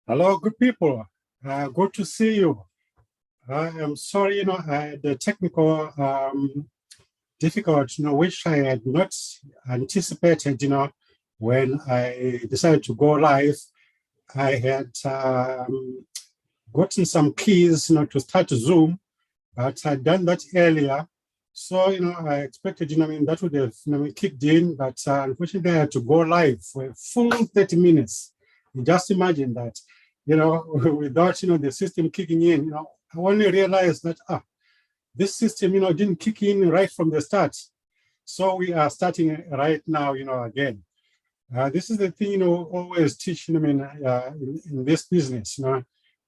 Hello, good people. Good to see you. I am sorry, the technical difficulty, which I had not anticipated, when I decided to go live. I had gotten some keys, to start Zoom, but I'd done that earlier. So, I expected, that would have, kicked in, but unfortunately I had to go live for a full 30 minutes. You just imagine that, without, the system kicking in, I only realized that, this system, didn't kick in right from the start. So we are starting right now, again. This is the thing, always teach, in this business,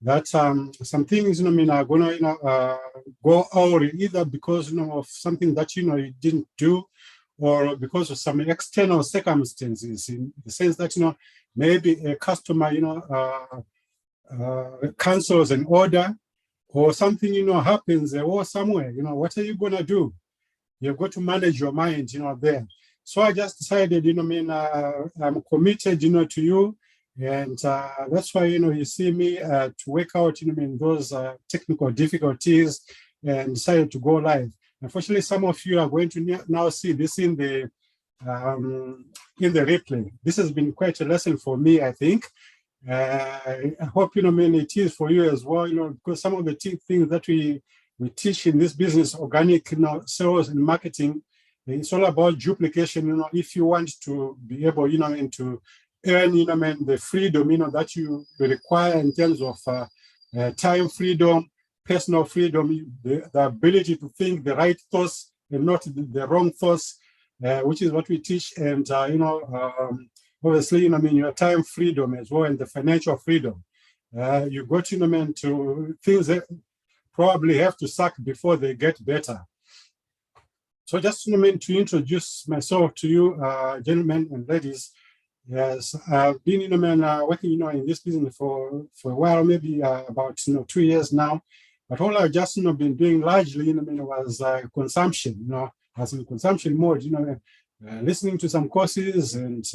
that some things, are going to, go out either because, of something that, you didn't do, or because of some external circumstances, in the sense that, maybe a customer, cancels an order, or something, happens or somewhere, what are you going to do? You've got to manage your mind, there. So I just decided, I'm committed, to you. And that's why, you see me to work out, those technical difficulties and decided to go live. Unfortunately, some of you are going to now see this in the replay. This has been quite a lesson for me, I think. I hope, it is for you as well, because some of the things that we teach in this business, organic, sales and marketing, it's all about duplication, if you want to be able, and to earn, the freedom, that you require in terms of time freedom, personal freedom, the ability to think the right thoughts and not the wrong thoughts, which is what we teach. And, obviously, your time freedom as well, and the financial freedom. You got, to things that probably have to suck before they get better. So just, to introduce myself to you, gentlemen and ladies. Yes, I've been, working, in this business for a while, maybe about, 2 years now. But all I've just, been doing largely, was consumption, I was in consumption mode, listening to some courses and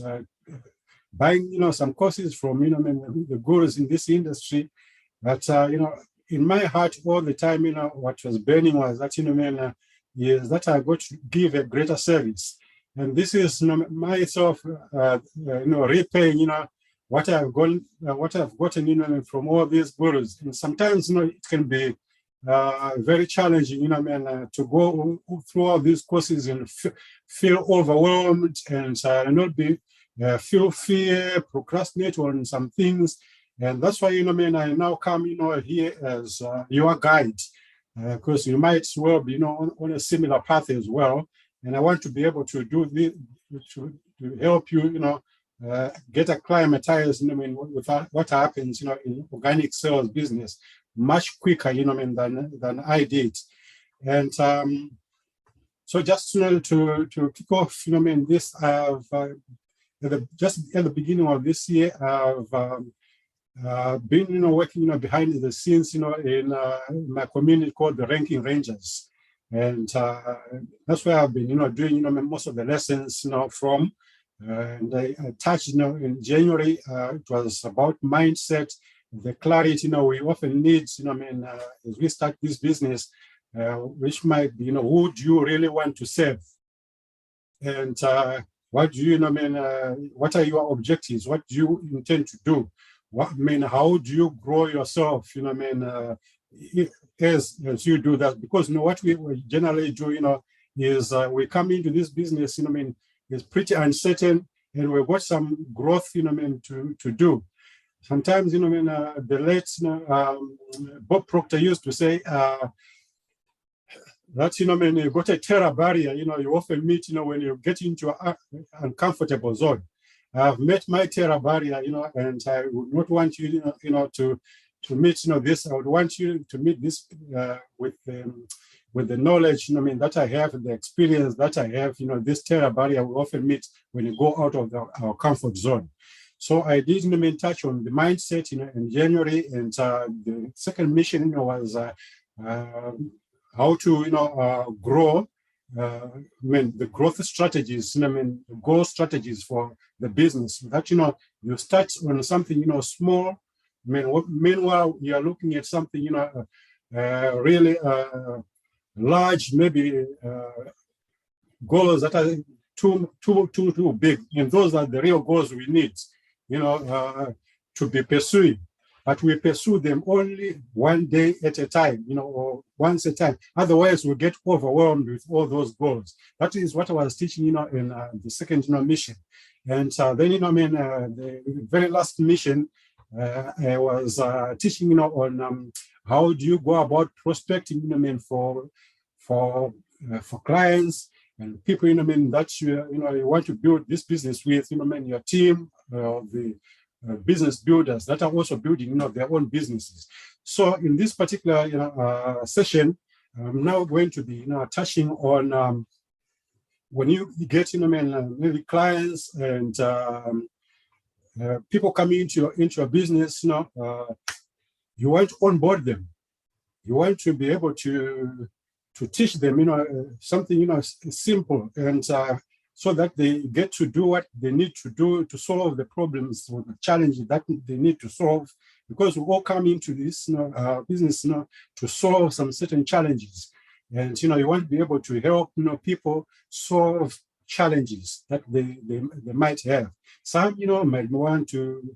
buying, some courses from, the gurus in this industry. But, in my heart all the time, what was burning was that, is that I got to give a greater service. And this is, myself, repaying, what I've gotten, from all these gurus. And sometimes, it can be very challenging, to go through all these courses and feel overwhelmed and not be feel fear, procrastinate on some things. And that's why, I now come, here as your guide, because you might well be, on a similar path as well. And I want to be able to do this, to help you, get acclimatized, with what happens, in organic sales business much quicker, than I did. And so just, to kick off, this, I've just at the beginning of this year, I've been, working, behind the scenes, in my community called the Ranking Rangers. And that's where I've been, doing, most of the lessons, from. And I touched, in January, it was about mindset, the clarity, we often need, as we start this business, which might be, who do you really want to serve? And what do you, what are your objectives? What do you intend to do? How do you grow yourself, as you do that? Because, what we generally do, is we come into this business, is pretty uncertain, and we've got some growth, to do. Sometimes, the late, Bob Proctor used to say, that, you've got a terror barrier, you often meet, when you get into an uncomfortable zone. I've met my terror barrier, and I would not want you, to meet, this. I would want you to meet this with the knowledge, that I have, the experience that I have, this terror barrier we often meet when you go out of our comfort zone. So I did, touch on the mindset, in January, and the second mission, was how to, grow. The growth strategies, the goal strategies for the business. That, you start on something, small, Meanwhile, you are looking at something, really large, maybe goals that are too big, and those are the real goals we need, to be pursuing. But we pursue them only one day at a time, or once a time. Otherwise, we get overwhelmed with all those goals. That is what I was teaching, in the second, mission. And then, the very last mission, I was teaching, on how do you go about prospecting, for clients and people, that you want to build this business with, your team, the business builders that are also building, their own businesses. So in this particular, session, I'm now going to be, touching on when you get, maybe clients and people coming into your business, you want to onboard them. You want to be able to teach them, something, simple, and so that they get to do what they need to do to solve the problems or the challenges that they need to solve. Because we all come into this business, to solve some certain challenges, and you want to be able to help, people solve challenges that they might have. Some, might want to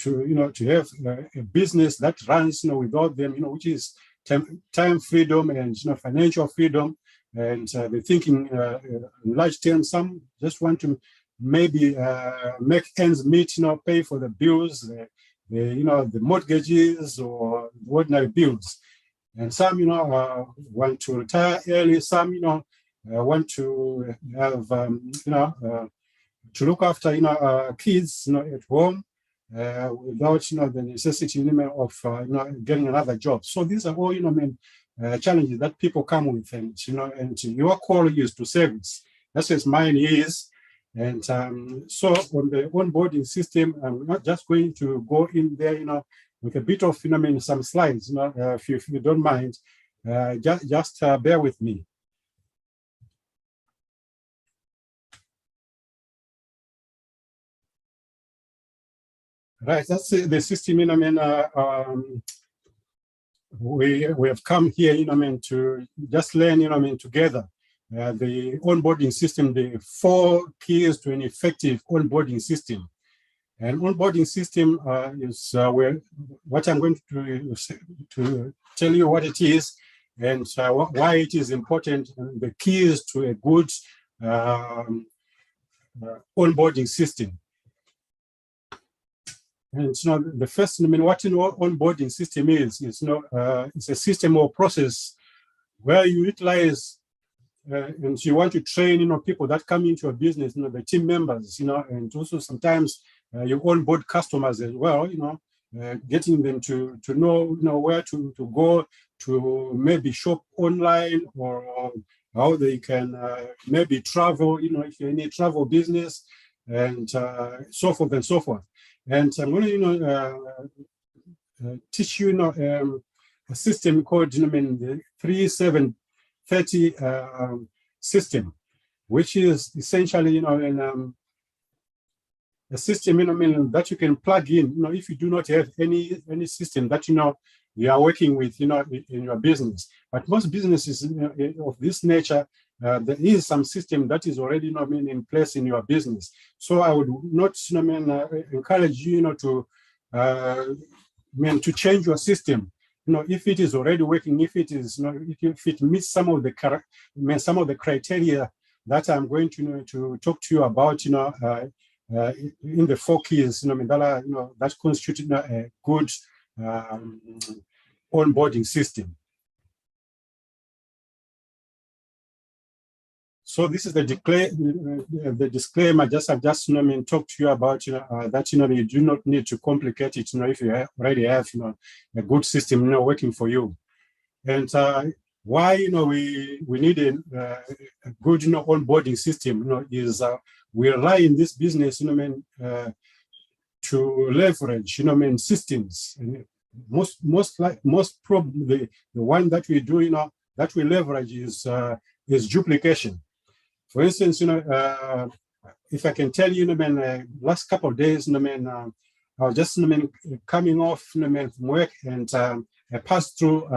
have a business that runs, without them, which is time freedom and financial freedom, and they're thinking in large terms. Some just want to maybe make ends meet, pay for the bills, the mortgages or ordinary bills. And some, want to retire early. Some, want to have, to look after, kids, at home. Without the necessity of getting another job. So these are all challenges that people come with, and and your call is to service. That's as mine is. And so on the onboarding system, I'm not just going to go in there, with a bit of some slides, if you don't mind, just bear with me. Right, that's the system. We have come here, to just learn, together the onboarding system, the 4 keys to an effective onboarding system. And onboarding system is what I'm going to tell you what it is and why it is important, and the keys to a good onboarding system. And the first, what an onboarding system is, it's a system or process where you utilize and you want to train, people that come into your business, the team members, and also sometimes you onboard customers as well, getting them to know, where to go to maybe shop online, or how they can maybe travel, if you're in a travel business, and so forth and so forth. And I'm going to teach you, a system called, the 3730 system, which is essentially, a system, that you can plug in, if you do not have any system that you are working with, in your business. But most businesses of this nature, there is some system that is already in place in your business. So I would not encourage you to change your system. If it is already working, if it is if it meets some of the criteria that I'm going to talk to you about, in the 4 keys, that constitute a good onboarding system. So this is the disclaimer. I've just talked to you about that you do not need to complicate it. If you already have a good system working for you, and why we need a good onboarding system is we rely in this business to leverage systems. And most probably the one that we do that we leverage is duplication. For instance, if I can tell you, last couple of days, I was just, coming off, from work, and I passed through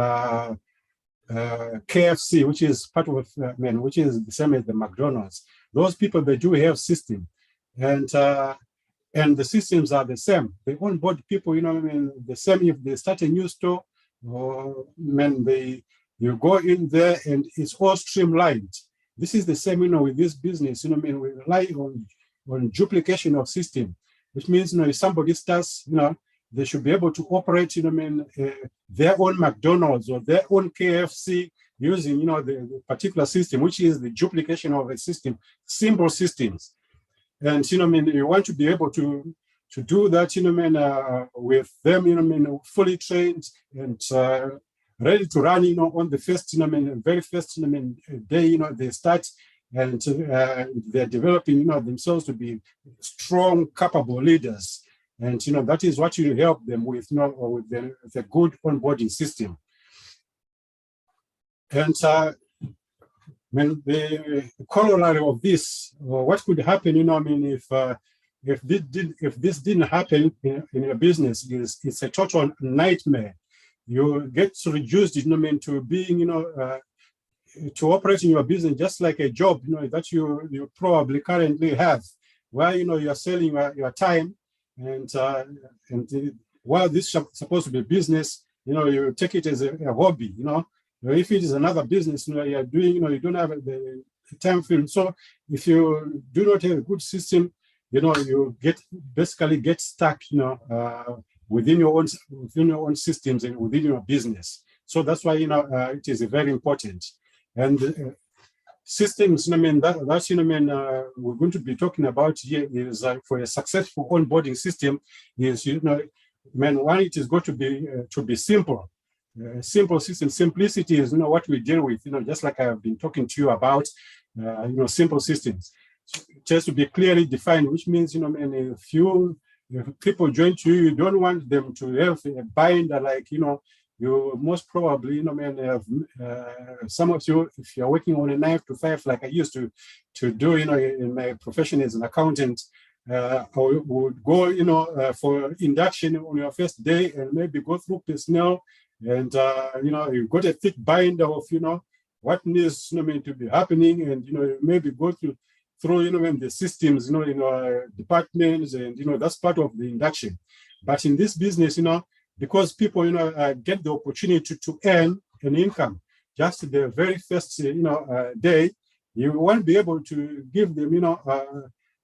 KFC, which is part of, which is the same as the McDonald's. Those people, they do have system, and the systems are the same. They onboard people, the same. If they start a new store, or you go in there and it's all streamlined. This is the same, with this business. We rely on duplication of system, which means, if somebody starts, they should be able to operate, their own McDonald's or their own KFC using, the particular system, which is the duplication of a system, simple systems. And, you want to be able to do that, with them, fully trained and ready to run, on the first, very first, day, they start, and they're developing, themselves to be strong, capable leaders. And, that is what you help them with, with the good onboarding system. And the corollary of this, what could happen, if this didn't happen in your business, it's a total nightmare. You get reduced, to being, to operating your business just like a job, that you probably currently have, where, you are selling your time, and while this is supposed to be business, you take it as a hobby, if it is another business, you're doing, you don't have the time frame. So if you do not have a good system, you basically get stuck, within your own systems and within your business. So that's why, it is very important. And systems, that's we're going to be talking about here is for a successful onboarding system is, one, it is going to be simple. Simple system. Simplicity is, what we deal with, just like I've been talking to you about, simple systems. It has to be clearly defined, which means, if people join you, you don't want them to have a binder like, you most probably, have some of you, if you're working on a 9 to 5, like I used to do, in my profession as an accountant, I would go, for induction on your first day and maybe go through personnel, and you've got a thick binder of, what needs, to be happening, and, maybe go through, the systems, in our departments, and, that's part of the induction. But in this business, because people, get the opportunity to earn an income just the very first, day, you won't be able to give them,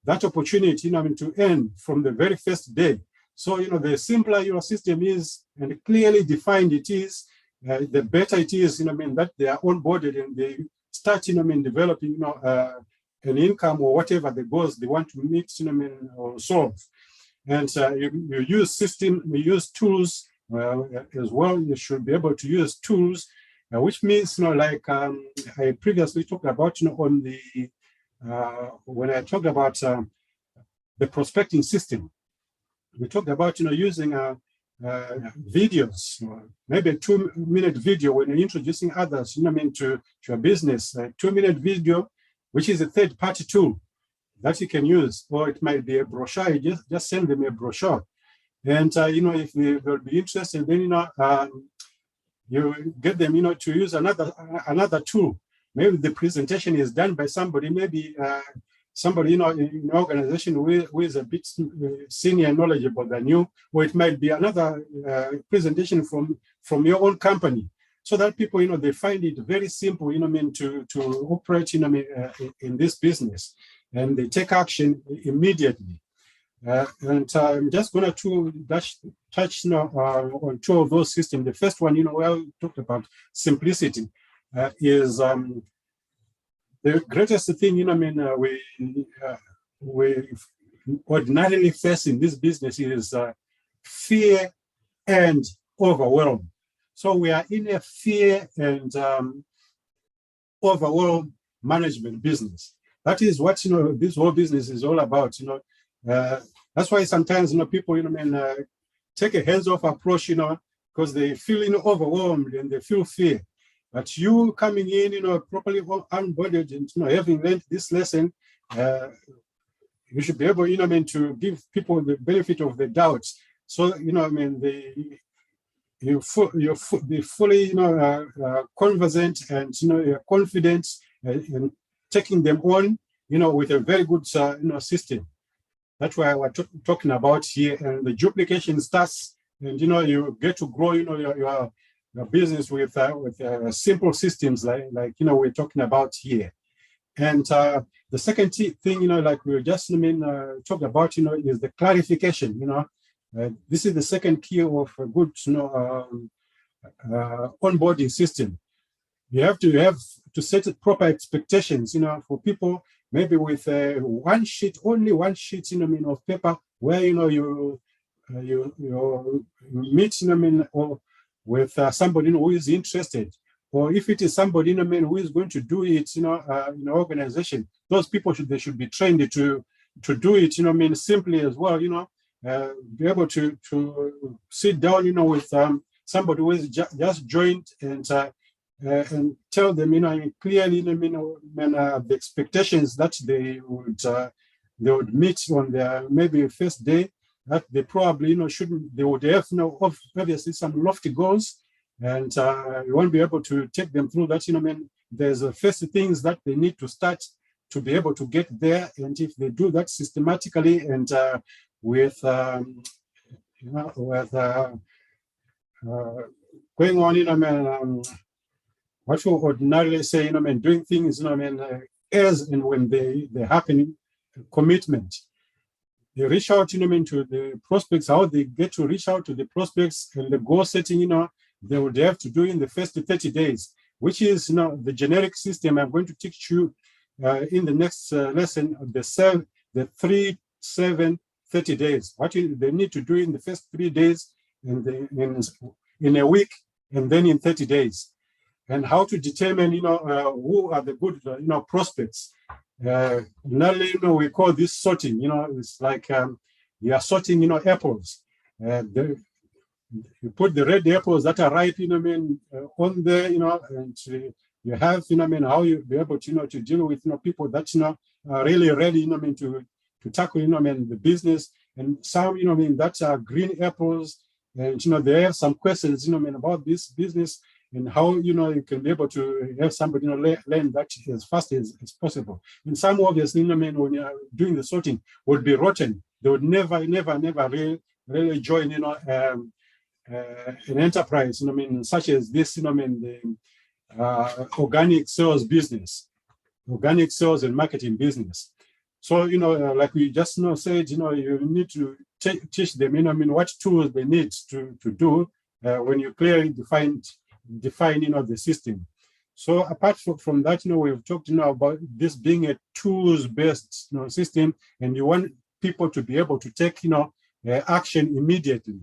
that opportunity, to earn from the very first day. So, the simpler your system is and clearly defined it is, the better it is, that they are onboarded and they start, developing, an income or whatever the goals they want to meet, or solve. And you use system, you use tools as well. You should be able to use tools, which means, like I previously talked about, on the when I talked about the prospecting system, we talked about, using videos, maybe a 2-minute video when you're introducing others, to your business, a 2-minute video, which is a third-party tool that you can use, or it might be a brochure. You just send them a brochure, and if they'll be interested, then you get them, to use another tool. Maybe the presentation is done by somebody, maybe somebody in an organization who is a bit senior and knowledgeable than you, or it might be another presentation from your own company, so that people, they find it very simple, to operate, in this business, and they take action immediately. And I'm just going to touch on 2 of those systems. The first one, where we talked about simplicity, is the greatest thing, we ordinarily face in this business is fear and overwhelm. So we are in a fear and overwhelm management business. That is what, this whole business is all about. That's why sometimes, people, take a hands-off approach, because they feel, overwhelmed and they feel fear. But you coming in, properly onboarded and, having learned this lesson, you should be able, to give people the benefit of the doubt So, you know, I mean, be fully, you know, conversant, and, you know, you're confident in taking them on, you know, with a very good, you know, system. That's why we're talking about here. And the duplication starts, and, you know, you get to grow, you know, your business with simple systems like, you know, we're talking about here. And the second thing, you know, like we were just, I mean, talked about, you know, is the clarification, you know. This is the second key of a good, you know, onboarding system. You have to set proper expectations, you know, for people, maybe with only one sheet, you know, I mean, of paper, where, you know, you meet, you know, I mean, or with somebody who is interested, or if it is somebody, you know, I mean, who is going to do it, you know, in an organization, those people should be trained to do it, you know, I mean, simply as well, you know, be able to sit down, you know, with somebody who is just joined, and tell them, you know, clearly, you know, the expectations that they would meet on their maybe first day, that they probably, you know, they would have, you know, obviously some lofty goals, and you won't be able to take them through that, you know, I mean, there's first things that they need to start to be able to get there. And if they do that systematically and with, you know, with going on, you know, I mean, what you ordinarily say, you know, I mean, doing things, you know, I mean, as and when they happen, commitment. They reach out, you know, I mean, to the prospects, how they get to reach out to the prospects, and the goal setting, you know, they would have to do in the first 30 days, which is, you know, the generic system I'm going to teach you in the next lesson, the 3, 7, 30 days. What they need to do in the first 3 days, in a week, and then in 30 days. And how to determine, you know, who are the good, you know, prospects. Normally, you know, we call this sorting. You know, it's like you are sorting, you know, apples. You put the red apples that are ripe, you know, I mean, on there, you know, and you have, you know, I mean, how you be able to, you know, to deal with, you know, people that, you know, are really ready, you know, I mean, to tackle, you know, I mean, the business. And some, you know, I mean, that are green apples, and, you know, they have some questions, you know, I mean, about this business, and how, you know, you can be able to have somebody, you know, learn that as fast as possible. And some, obviously, you know, I mean, when you're doing the sorting, would be rotten. They would never really join, you know, an enterprise, you know, I mean, such as this, you know, I mean, the organic sales business, organic sales and marketing business. So, you know, like we just, you know, said, you know, you need to teach them, you know, I mean, what tools they need to do when you clearly define, you know, the system. So apart from that, you know, we've talked, you know, about this being a tools-based, you know, system, and you want people to be able to take, you know, action immediately.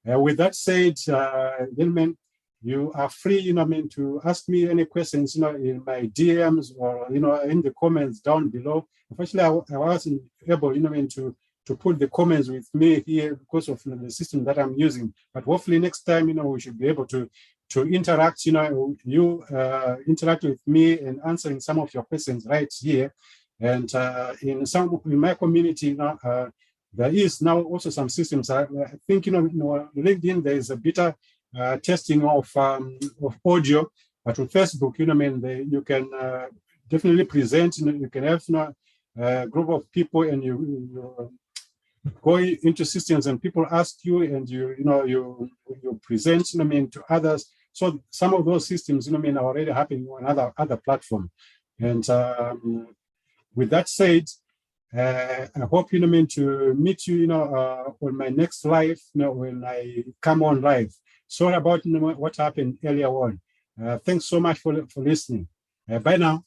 With that said, gentlemen, you are free, you know, I mean, to ask me any questions, you know, in my DMs or, you know, in the comments down below. Unfortunately, I wasn't able, you know, I mean, to put the comments with me here because of, you know, the system that I'm using. But hopefully next time, you know, we should be able to interact, you know, you interact with me and answering some of your questions right here. And in my community, you know, there is now also some systems. I think, you know, LinkedIn, there is a beta testing of audio, but on Facebook, you know, I mean, you can definitely present. You know, you can have, you know, a group of people, and you go into systems, and people ask you, and you present, you know, I mean, to others. So some of those systems, you know, I mean, are already happening on other platform. And with that said, I hope, you know, I mean, to meet you, you know, on my next live, you know, when I come on live. Sorry about, you know, what happened earlier on. Thanks so much for listening. Bye now.